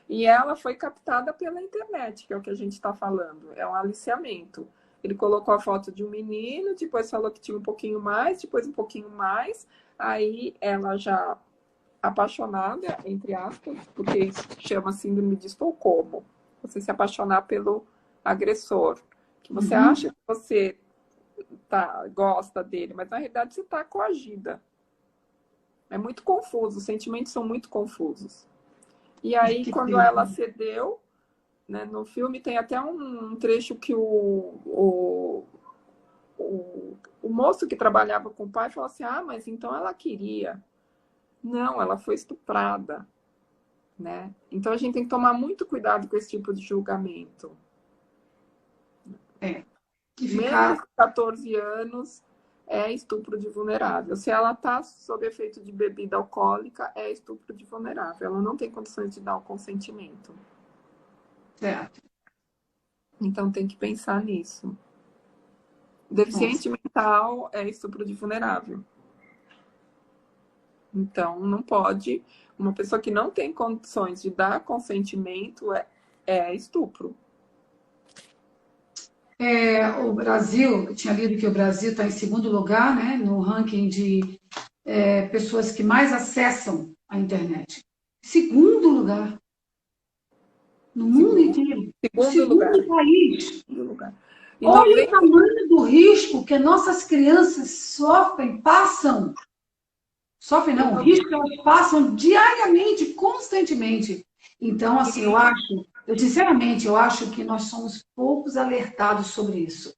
E ela foi captada pela internet, que é o que a gente está falando. É um aliciamento. Ele colocou a foto de um menino, depois falou que tinha um pouquinho mais, depois um pouquinho mais. Aí ela já apaixonada, entre aspas, porque isso chama síndrome de Estocolmo. Você se apaixonar pelo agressor. Que você acha Uhum. que você gosta dele, mas na realidade você está coagida. É muito confuso, os sentimentos são muito confusos. E aí, Que quando pena. ela cedeu, né, no filme tem até um trecho que o moço que trabalhava com o pai falou assim: mas então ela queria. Não, ela foi estuprada. Né? Então a gente tem que tomar muito cuidado com esse tipo de julgamento. É. E Menos ficar. de 14 anos é estupro de vulnerável. Se ela está sob efeito de bebida alcoólica, é estupro de vulnerável. Ela não tem condições de dar o consentimento. Certo. Então tem que pensar nisso. Nossa. Deficiente mental é estupro de vulnerável. Então não pode. Uma pessoa que não tem condições de dar consentimento é estupro. O Brasil, eu tinha lido que o Brasil está em segundo lugar, né, no ranking de pessoas que mais acessam a internet. Segundo lugar no mundo Segundo, inteiro. O segundo lugar. segundo país. Segundo lugar. E Olha o 90. tamanho do risco que nossas crianças sofrem, passam. Sofrem E não, o risco que elas passam diariamente, constantemente. Então, assim, sinceramente, eu acho que nós somos poucos alertados sobre isso.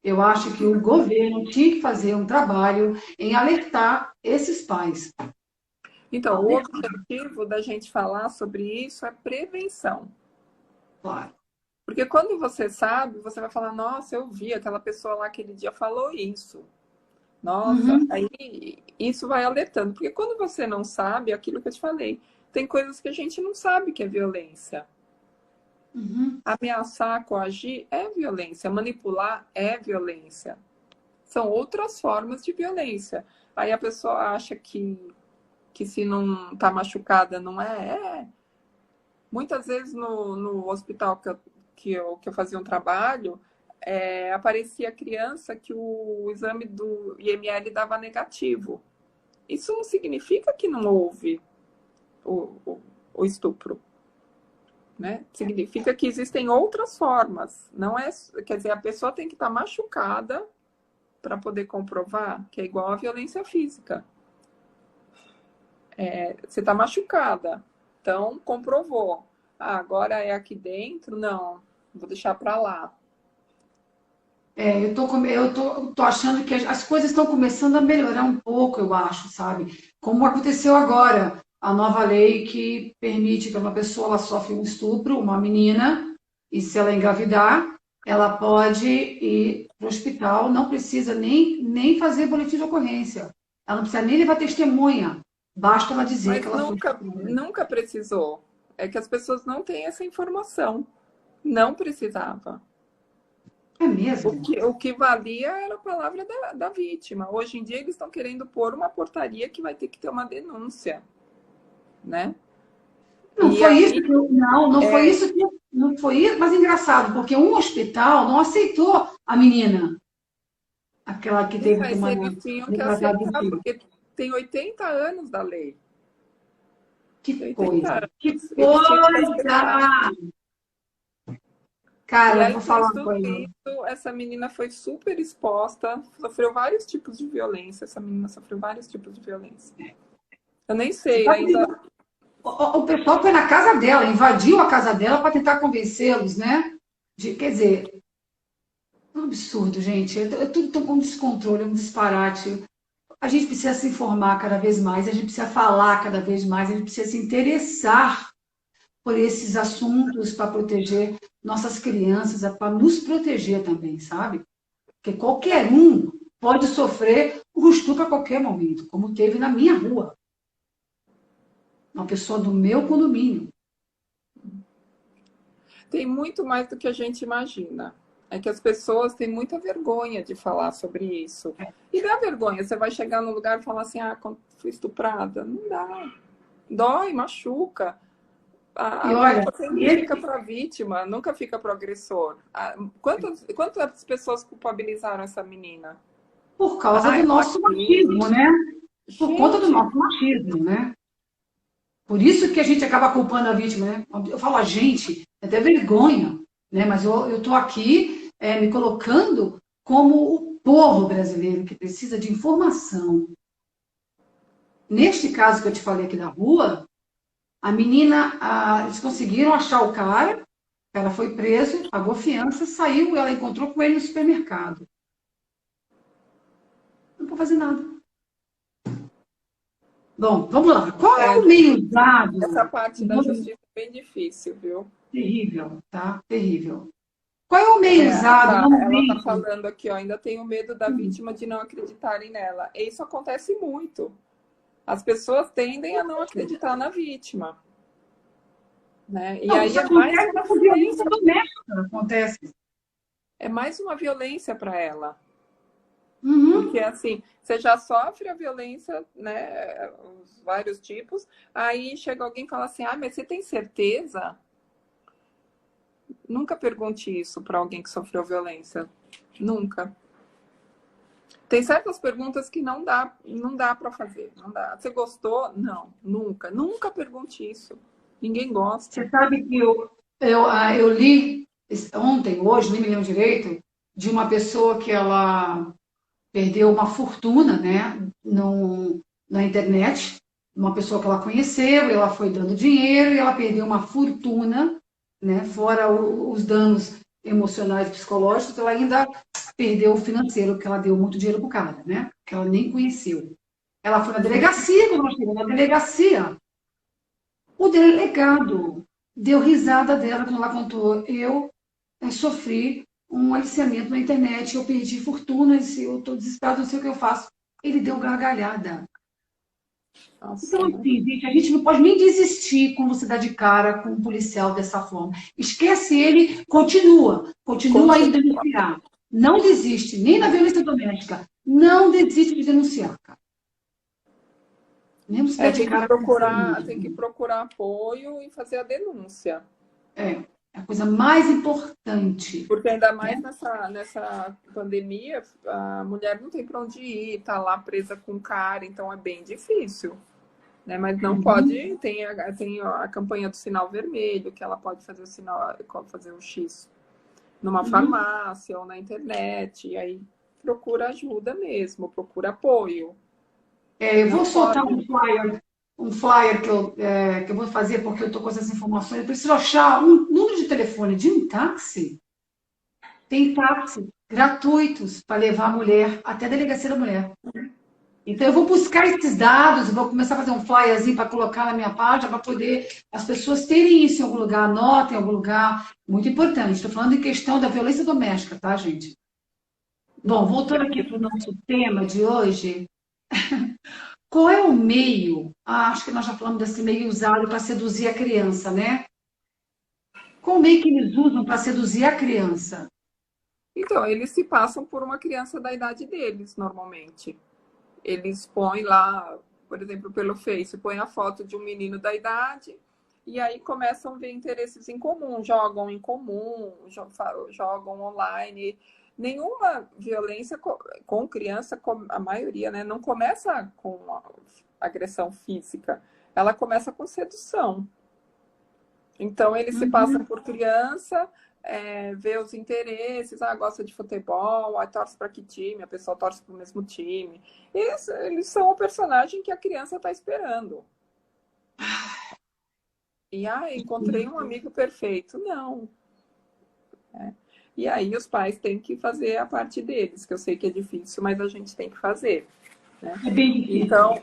Eu acho que o governo tinha que fazer um trabalho em alertar esses pais. Então, o Alertar, objetivo da gente falar sobre isso é prevenção. claro. Porque quando você sabe, você vai falar: nossa, eu vi aquela pessoa lá aquele dia falou isso. Nossa, Uhum, aí isso vai alertando. Porque quando você não sabe, aquilo que eu te falei, tem coisas que a gente não sabe que é violência. uhum. Ameaçar, coagir é violência, manipular é violência. São outras formas de violência. Aí a pessoa acha que se não está machucada não é. Muitas vezes no hospital que eu fazia um trabalho, aparecia criança que o exame do IML dava negativo. Isso não significa que não houve o, o, o estupro. Né? Significa que existem outras formas. Não é, quer dizer, a pessoa tem que estar machucada para poder comprovar, que é igual à violência física. Você está machucada, então comprovou. Agora é aqui dentro? Não, vou deixar para lá. Eu tô achando que as coisas estão começando a melhorar um pouco, eu acho, sabe? Como aconteceu agora, a nova lei que permite que uma pessoa ela sofre um estupro, uma menina, e se ela engravidar, ela pode ir para o hospital, não precisa nem fazer boletim de ocorrência. Ela não precisa nem levar testemunha. Basta ela dizer que Mas ela foi nunca, estuprada. nunca precisou. É que as pessoas não têm essa informação. Não precisava. É O mesmo? que, o que valia era a palavra da vítima. Hoje em dia eles estão querendo pôr uma portaria que vai ter que ter uma denúncia, né? Não E foi isso aí, que não foi isso que não foi isso, mas engraçado, porque um hospital não aceitou a menina, aquela que teve que mas tomar eles tinham que tratar do aceitar, filho. porque tem 80 anos da lei. Que Tem 80 coisa, que anos. Eles tinham que respeitar. coisa! E Cara, eu aí, vou por falar uma tudo coisa. isso, essa menina foi super exposta, sofreu vários tipos de violência. Essa menina sofreu vários tipos de violência. Eu nem Você sei sabe que ainda. o pessoal foi na casa dela, invadiu a casa dela para tentar convencê-los, né? Quer dizer, é um absurdo, gente. Tudo tão com descontrole, é um disparate. A gente precisa se informar cada vez mais, a gente precisa falar cada vez mais, a gente precisa se interessar por esses assuntos para proteger nossas crianças, é para nos proteger também, sabe? Porque qualquer um pode sofrer um estupro a qualquer momento, como teve na minha rua. Uma pessoa do meu condomínio. Tem muito mais do que a gente imagina. É que as pessoas têm muita vergonha de falar sobre isso. E dá vergonha. Você vai chegar num lugar e falar assim, ah, fui estuprada. Não dá. Dói, machuca. E A olha, culpa sempre fica para a vítima, nunca fica para o agressor. Quantas pessoas culpabilizaram essa menina? por causa do nosso machismo, né? Por conta do nosso machismo, né? Por isso que a gente acaba culpando a vítima, né? Eu falo a gente, é até vergonha, né? Mas eu estou aqui me colocando como o povo brasileiro que precisa de informação. Neste caso que eu te falei aqui da rua, a menina, eles conseguiram achar o cara foi preso, pagou fiança, saiu, ela encontrou com ele no supermercado. Não pode fazer nada. Bom, vamos lá. Qual é o meio usado? Essa parte da justiça é bem difícil, viu? Terrível, tá? Terrível. Qual é o meio usado? Ela está falando aqui, ó, ainda tenho medo da vítima de não acreditarem nela. E isso acontece muito. As pessoas tendem a não acreditar na vítima. Né? E não, aí isso é mais uma violência doméstica. Acontece. É mais uma violência para ela. Uhum. Porque assim, você já sofre a violência, né? Os vários tipos. Aí chega alguém e fala assim: ah, mas você tem certeza? Nunca pergunte isso para alguém que sofreu violência. Nunca. Tem certas perguntas que não dá para fazer. Não dá. Você gostou? Não, nunca. Nunca pergunte isso. Ninguém gosta. Você sabe que eu li ontem, hoje, nem me lembro direito, de uma pessoa que ela perdeu uma fortuna, né, na internet, uma pessoa que ela conheceu, ela foi dando dinheiro e ela perdeu uma fortuna, né, fora os danos emocionais e psicológicos, ela ainda perdeu o financeiro, porque ela deu muito dinheiro pro cara, né, que ela nem conheceu. Ela foi na delegacia, quando ela chegou na delegacia, o delegado deu risada dela quando ela contou, eu sofri um aliciamento na internet, eu perdi fortunas, eu estou desesperado, não sei o que eu faço. Ele deu gargalhada. Nossa, então, assim, gente, a gente não pode nem desistir quando você dá de cara com um policial dessa forma. Esquece ele, continua a denunciar. Não desiste, nem na violência doméstica. Não desiste de denunciar, cara. Nem você dá de cara tem que procurar apoio e fazer a denúncia. É a coisa mais importante. Porque ainda mais nessa pandemia, a mulher não tem para onde ir, tá lá presa com o cara, então é bem difícil. Né? Mas não pode, tem a campanha do sinal vermelho, que ela pode fazer fazer o X numa farmácia ou na internet, e aí procura ajuda mesmo, procura apoio. Eu vou soltar um flyer que eu vou fazer, porque eu estou com essas informações. Eu preciso achar um número de telefone de um táxi. Tem táxi gratuitos para levar a mulher até a delegacia da mulher. Então, eu vou buscar esses dados, vou começar a fazer um flyerzinho para colocar na minha página, para poder as pessoas terem isso em algum lugar, anotem em algum lugar. Muito importante. Estou falando em questão da violência doméstica, tá, gente? Bom, voltando aqui para o nosso tema de hoje. Qual é o meio? Acho que nós já falamos desse meio usado para seduzir a criança, né? Qual o meio que eles usam para seduzir a criança? Então, eles se passam por uma criança da idade deles, normalmente. Eles põem lá, por exemplo, pelo Face, põem a foto de um menino da idade e aí começam a ver interesses em comum, jogam em comum, jogam online. Nenhuma violência com criança, a maioria, né, não começa com agressão física, ela começa com sedução. Então, eles se passam por criança, vê os interesses, gosta de futebol, torce para que time, a pessoa torce para o mesmo time. Eles são o personagem que a criança está esperando. E, encontrei um amigo perfeito. Não. E aí os pais têm que fazer a parte deles, que eu sei que é difícil, mas a gente tem que fazer. Né? É bem difícil. Então,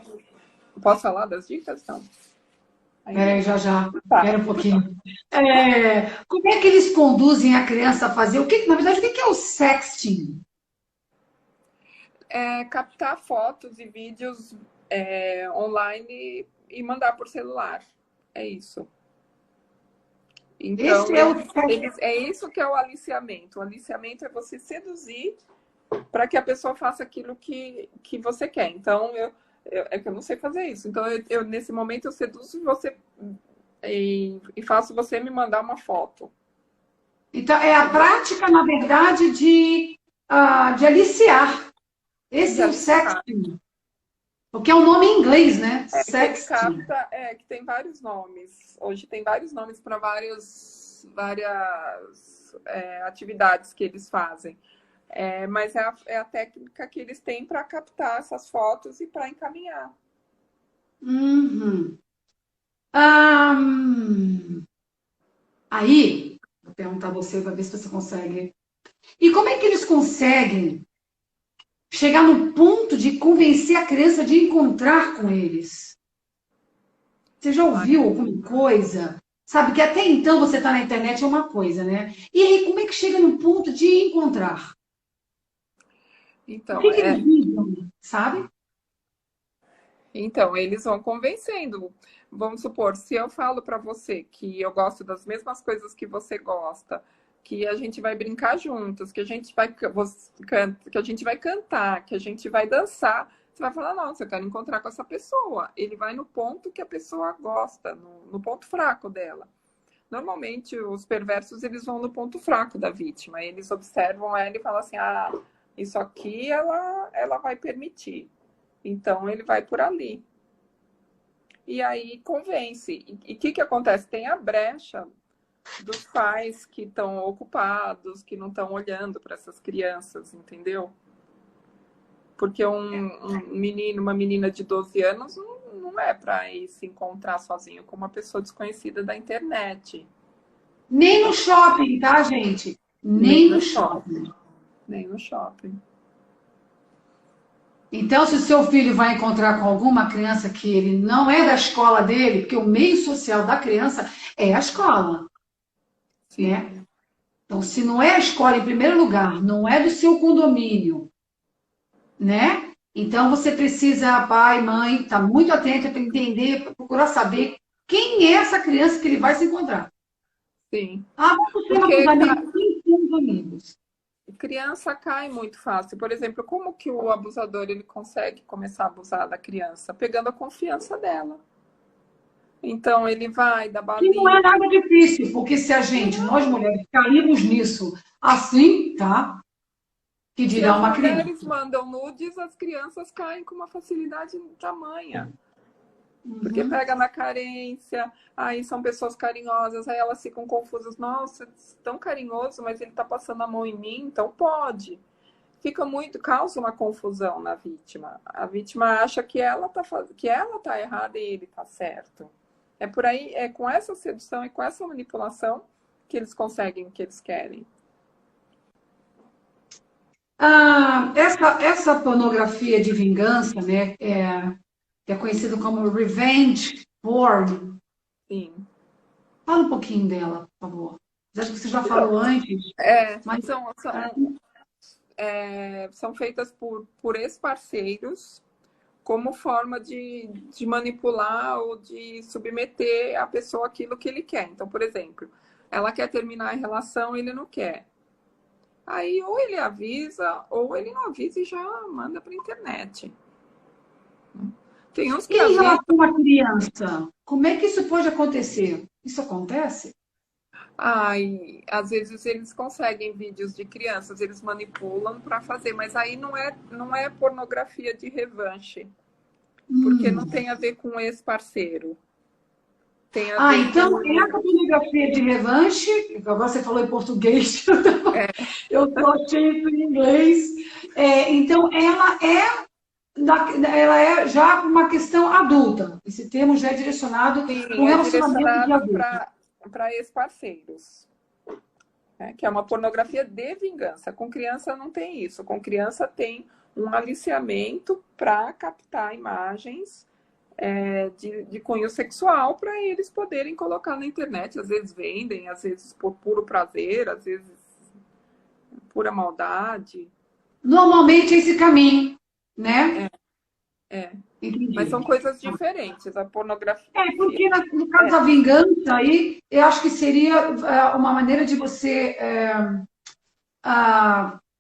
posso falar das dicas? Não. Peraí, já, já. Tá. Espera um pouquinho. Como é que eles conduzem a criança a fazer? Na verdade, o que é o sexting? É captar fotos e vídeos online e mandar por celular. É isso. Esse Então, é o sexting. é isso que é o aliciamento. O aliciamento é você seduzir para que a pessoa faça aquilo que você quer. Então, é que eu não sei fazer isso. Então, nesse momento, eu seduzo você e faço você me mandar uma foto. Então, é a prática, na verdade, de aliciar. Esse De é o aliciar. sexting. Porque é um nome em inglês, né? Que ele Sexting. capta, que tem vários nomes. Hoje tem vários nomes para várias atividades que eles fazem. Mas é a técnica que eles têm para captar essas fotos e para encaminhar. Uhum. Ahn, Aí, vou perguntar a você para ver se você consegue. E como é que eles conseguem chegar no ponto de convencer a criança de encontrar com eles? Você já ouviu alguma coisa? Sabe que até então você está na internet é uma coisa, né? E aí, como é que chega no ponto de encontrar? O Então, que eles dizem, sabe? eles vão convencendo. Vamos supor, se eu falo para você que eu gosto das mesmas coisas que você gosta, que a gente vai brincar juntos, que a gente vai que a gente vai cantar, que a gente vai dançar, você vai falar, nossa, eu quero encontrar com essa pessoa. Ele vai no ponto que a pessoa gosta, no ponto fraco dela. Normalmente, os perversos, eles vão no ponto fraco da vítima. Eles observam ela e falam assim, isso aqui ela vai permitir. Então, ele vai por ali. E aí, convence. E o que acontece? Tem a brecha dos pais que estão ocupados, que não estão olhando para essas crianças, entendeu? Porque um menino, uma menina de 12 anos não é para ir se encontrar sozinho com uma pessoa desconhecida da internet. Nem no shopping, tá, gente? Nem Nem no no shopping. shopping. Nem no shopping. Então, se o seu filho vai encontrar com alguma criança que ele não é da escola dele, porque o meio social da criança é a escola, Sim. né? Então, se não é a escola em primeiro lugar, não é do seu condomínio, né? Então, você precisa, pai, mãe, estar muito atento para entender, para procurar saber quem é essa criança que ele vai se encontrar. Sim. Vamos ser com os Porque amigos, quem são os amigos? criança cai muito fácil. Por exemplo, como que o abusador ele consegue começar a abusar da criança? Pegando a confiança dela. Então ele vai dar Que não é balinha. nada difícil, porque se a gente, nós mulheres, caímos nisso assim, tá? Que Se dirá as uma criança. mulheres mandam nudes, as crianças caem com uma facilidade tamanha. Porque Uhum. pega na carência, aí são pessoas carinhosas, aí elas ficam confusas. Nossa, tão carinhoso, mas ele tá passando a mão em mim, então pode. Causa uma confusão na vítima. A vítima acha que ela tá errada e ele tá certo. É por aí, é com essa sedução e com essa manipulação que eles conseguem o que eles querem. Essa pornografia de vingança, né, que é conhecido como revenge porn, Sim. fala um pouquinho dela, por favor. Acho que você já Então, falou antes, mas são feitas por ex-parceiros como forma de manipular ou de submeter a pessoa àquilo que ele quer. Então, por exemplo, ela quer terminar a relação, ele não quer. Aí ou ele avisa, ou ele não avisa e já manda para a internet. Tem uns e que em avisam. relação à criança, como é que isso pode acontecer? Isso acontece? Ai, às vezes eles conseguem vídeos de crianças, eles manipulam para fazer, mas aí não é pornografia de revanche, porque não Hum. tem a ver com ex-parceiro. Tem a ver Então, com. essa pornografia de revanche, agora você falou em português, eu só achei isso em inglês. Então, ela é já uma questão adulta. Esse termo já é direcionado para um Sim, é relacionamento de direcionado adulto. para ex-parceiros, né? Que é uma pornografia de vingança. Com criança não tem isso. Com criança tem um aliciamento para captar imagens de cunho sexual para eles poderem colocar na internet. Às vezes vendem, às vezes por puro prazer, às vezes pura maldade. Normalmente é esse caminho, né? É. Mas são Entendi. coisas diferentes. A pornografia. Porque no caso da vingança aí, eu acho que seria uma maneira de você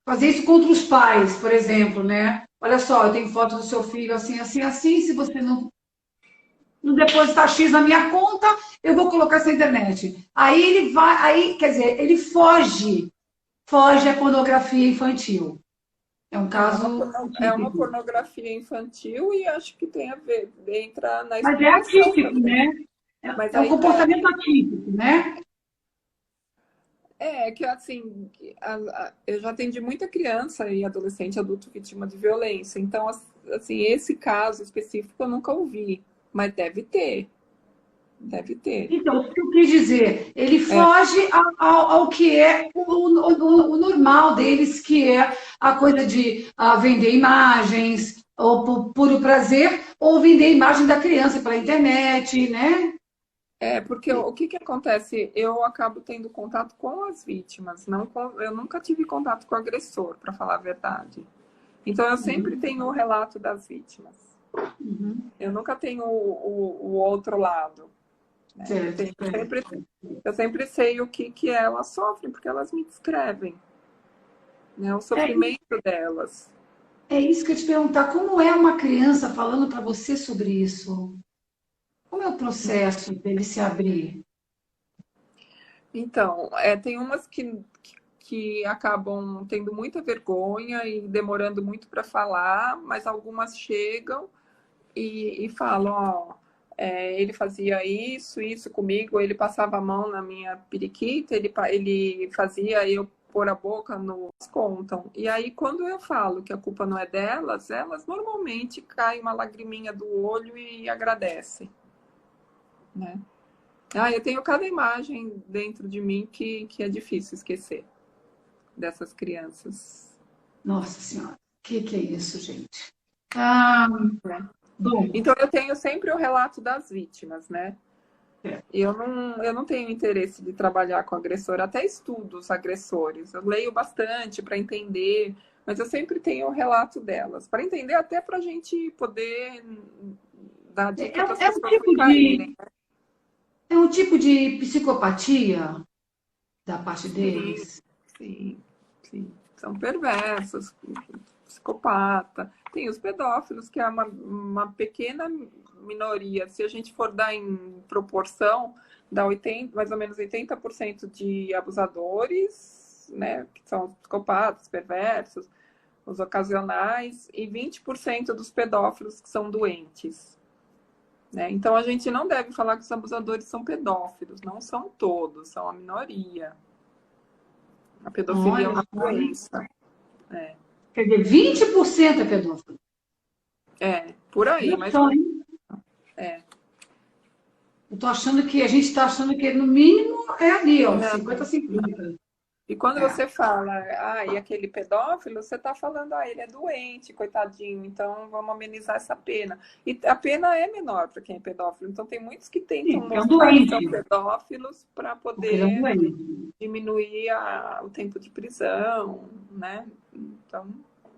fazer isso contra os pais, por exemplo, né? Olha só, eu tenho foto do seu filho assim, assim, assim, se você não depositar X na minha conta, eu vou colocar essa internet. Aí ele vai, aí, quer dizer, ele foge à pornografia infantil. É um caso É uma atípico. pornografia infantil e acho que tem a ver, entra na Mas é exploração atípico, também. né? Mas É um aí comportamento atípico, né? que assim, eu já atendi muita criança e adolescente, adulto vítima de violência. Então, assim, esse caso específico eu nunca ouvi, mas deve ter, deve ter. Então, o que eu quis dizer, ele É, foge ao que é o normal deles, que é a coisa de vender imagens, ou por puro prazer, ou vender imagem da criança pela internet, né? porque o que que acontece? Eu acabo tendo contato com as vítimas, eu nunca tive contato com o agressor, para falar a verdade. Então, eu sempre Uhum, tenho o relato das vítimas. uhum. Eu nunca tenho o outro lado, né? Certo, Eu sempre sei o que elas sofrem, porque elas me descrevem, né? O é, sofrimento delas. é isso que eu ia te perguntar, como é uma criança falando para você sobre isso? Como é o processo dele se abrir? Então, tem umas que acabam tendo muita vergonha e demorando muito para falar, mas algumas chegam e falam, ó, ele fazia isso comigo, ele passava a mão na minha periquita, ele fazia eu pôr a boca no... Contam. E aí, quando eu falo que a culpa não é delas, elas normalmente caem uma lagriminha do olho e agradecem, né? Eu tenho cada imagem dentro de mim que é difícil esquecer dessas crianças. Nossa Senhora, o que é isso, gente? Ah, Né? bom, Então, eu tenho sempre o relato das vítimas, né? é, Eu não tenho interesse de trabalhar com agressor, até estudo os agressores. Eu leio bastante para entender, mas eu sempre tenho o relato delas, para entender até para a gente poder dar dica para as é um pessoas não tipo caírem. é um tipo de psicopatia da parte Sim, deles. sim, sim. São perversos, psicopata. Tem os pedófilos, que é uma pequena minoria. Se a gente for dar em proporção, dá 80, mais ou menos 80% de abusadores, né, que são psicopatas, perversos, os ocasionais, e 20% dos pedófilos que são doentes. Né? Então a gente não deve falar que os abusadores são pedófilos, não são todos, são a minoria. A pedofilia é Olha, uma doença. É, quer dizer, 20% é pedófilo. por aí, Olha mas só, hein? é. Eu tô achando que a gente está achando que no mínimo é ali, ó, Não, 50-50. e quando É. você fala, e aquele pedófilo, você está falando, ele é doente, coitadinho, então vamos amenizar essa pena. E a pena é menor para quem é pedófilo. Então tem muitos que Sim, tentam porque é um mostrar que são doente. pedófilos para Porque ele é um poder doente. diminuir o tempo de prisão, né? Então,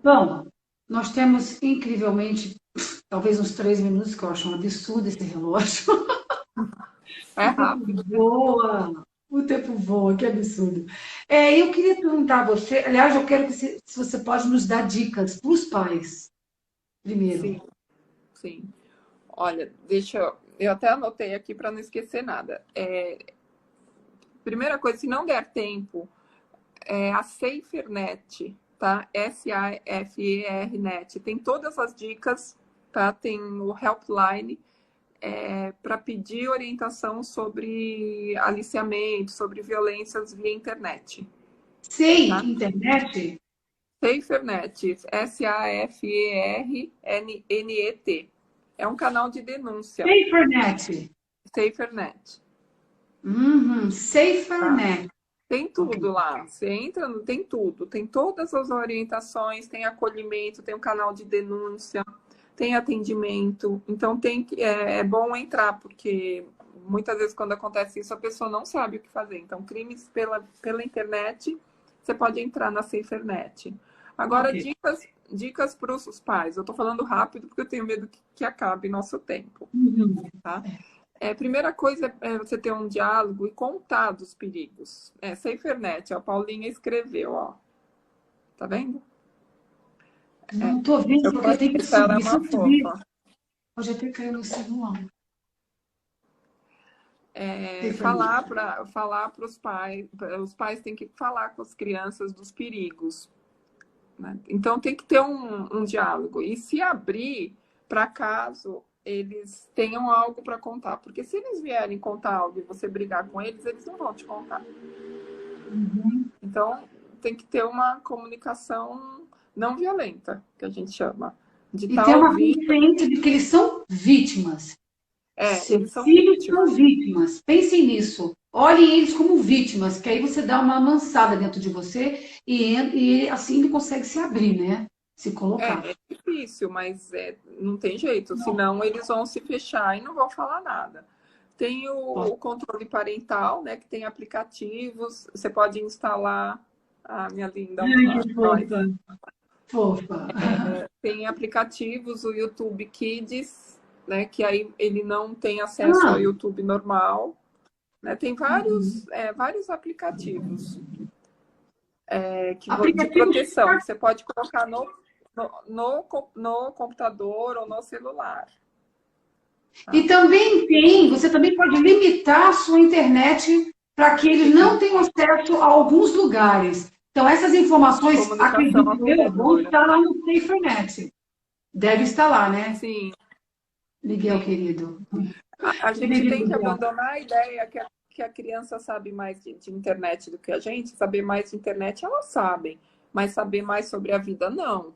Bom, nós temos incrivelmente, talvez uns 3 minutos, que eu acho um absurdo esse relógio. é O tempo rápido. voa. O tempo voa, que absurdo. Eu queria perguntar a você, aliás, eu quero que se você pode nos dar dicas para os pais, primeiro. Sim, sim. Olha, eu até anotei aqui para não esquecer nada. Primeira coisa, se não der tempo, a SaferNet, tá? SAFERNet. Tem todas as dicas, tá? Tem o helpline para pedir orientação sobre aliciamento, sobre violências via internet, Sei, tá? internet, SaferNet, SaferNet. É um canal de denúncia, SaferNet. SaferNet. Tá? SaferNet. Tem Ok. tudo lá. Você entra, tem tudo. Tem todas as orientações, tem acolhimento, tem um canal de denúncia, tem atendimento. Então é bom entrar, porque muitas vezes quando acontece isso, a pessoa não sabe o que fazer. Então, crimes pela internet, você pode entrar na SaferNet. Agora, Ok. dicas para os pais. Eu estou falando rápido porque eu tenho medo que acabe nosso tempo. Uhum. Tá? Primeira coisa é você ter um diálogo e contar dos perigos. SaferNet, a Paulinha escreveu, ó. Tá vendo? Não tô vendo, porque eu tenho que Ela é subir. Se uma eu subir, fofa. hoje até caiu no celular. Falar para os pais têm que falar com as crianças dos perigos, né? Então tem que ter um diálogo e se abrir para caso eles tenham algo para contar, porque se eles vierem contar algo e você brigar com eles não vão te contar. Uhum. Então tem que ter uma comunicação não violenta, que a gente chama, de E estar tem uma ouvindo. consciência de que eles são vítimas. Eles Seus são filhos são vítimas. vítimas. Pensem nisso. Olhem eles como vítimas, que aí você dá uma amansada dentro de você e assim ele consegue se abrir, né? Se colocar. É difícil, mas não tem jeito. Senão eles vão se fechar e não vão falar nada. Tem o controle parental, né? Que tem aplicativos. Você pode instalar. Ah, minha linda. Ai, que fofa. Fofa. Tem aplicativos, o YouTube Kids, né? Que aí ele não tem acesso ao YouTube normal. Né? Tem vários aplicativos de proteção. Que você pode colocar no computador ou no celular. Tá? E também você também pode limitar a sua internet para que eles não tenham acesso a alguns lugares. Então, essas informações, acredito eu, vão estar lá no SaferNet. Deve estar lá, né? Sim. Miguel, querido. A gente tem que abandonar a ideia que a criança sabe mais de internet do que a gente. Saber mais de internet, elas sabem. Mas saber mais sobre a vida, não.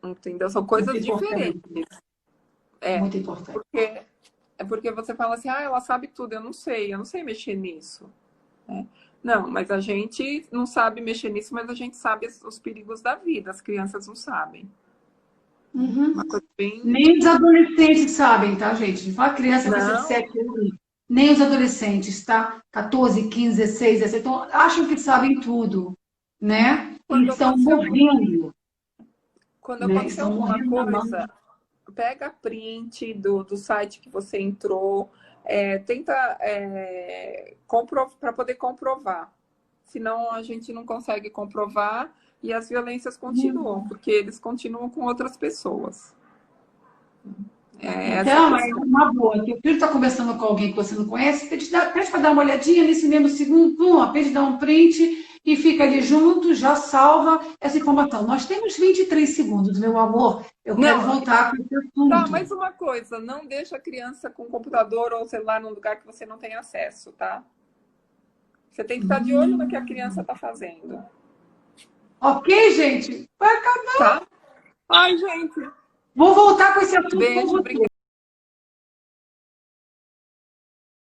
Entendeu? São coisas diferentes. Muito importante. Porque você fala assim, ela sabe tudo, eu não sei mexer nisso. Não, mas a gente não sabe mexer nisso, mas a gente sabe os perigos da vida, as crianças não sabem. Uhum. Uma coisa bem... Nem os adolescentes sabem, tá, gente? Uma criança vai ser de 7 anos, nem os adolescentes, tá? 14, 15, 16, 17, então acham que sabem tudo, né? E estão morrendo. Quando acontecer alguma coisa, pega print do site que você entrou, tenta para poder comprovar. Senão a gente não consegue comprovar e as violências continuam, porque eles continuam com outras pessoas. Então, é uma boa. Teu filho está conversando com alguém que você não conhece, pede para dar uma olhadinha nesse mesmo segundo, pede dar um print e fica ali junto, já salva essa informação. Nós temos 23 segundos, meu amor. Eu quero voltar com esse assunto. Tá, mais uma coisa, não deixa a criança com computador ou celular num lugar que você não tem acesso, tá? Você tem que estar de olho no que a criança está fazendo. Ok, gente? Vai acabar. Tá? Ai, gente. Vou voltar com esse assunto com você.